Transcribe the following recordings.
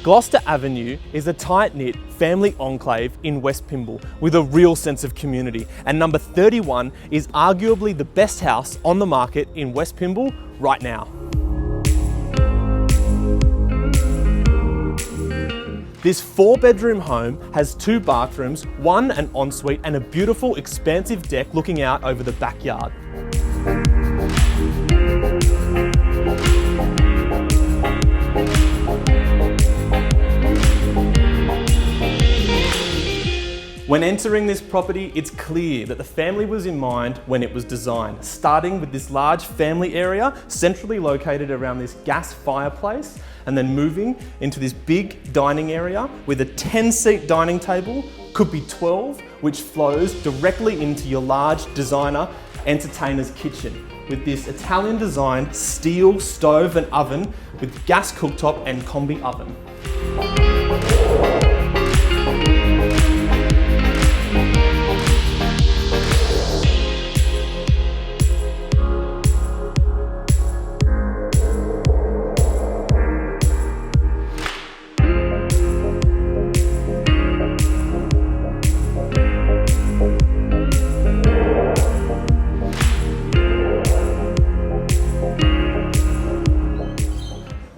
Gloucester Avenue is a tight-knit family enclave in West Pymble with a real sense of community, and number 31 is arguably the best house on the market in West Pymble right now. This 4-bedroom home has 2 bathrooms, 1 an ensuite and a beautiful expansive deck looking out over the backyard. When entering this property, it's clear that the family was in mind when it was designed, starting with this large family area centrally located around this gas fireplace, and then moving into this big dining area with a 10-seat dining table, could be 12, which flows directly into your large designer entertainer's kitchen with this Italian designed steel stove and oven with gas cooktop and combi oven.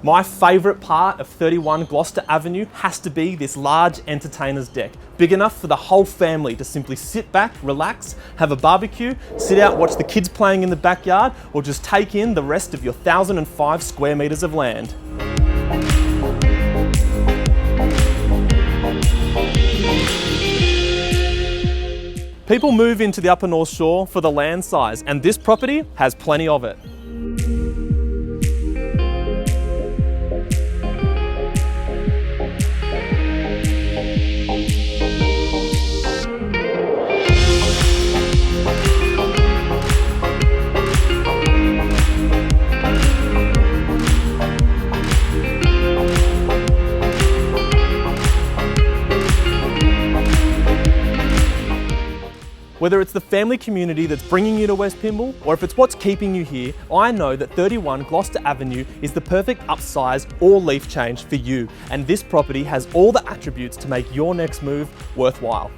My favourite part of 31 Gloucester Avenue has to be this large entertainer's deck, big enough for the whole family to simply sit back, relax, have a barbecue, sit out, watch the kids playing in the backyard, or just take in the rest of your 1,005 square metres of land. People move into the Upper North Shore for the land size, and this property has plenty of it. Whether it's the family community that's bringing you to West Pymble, or if it's what's keeping you here, I know that 31 Gloucester Avenue is the perfect upsize or leaf change for you, and this property has all the attributes to make your next move worthwhile.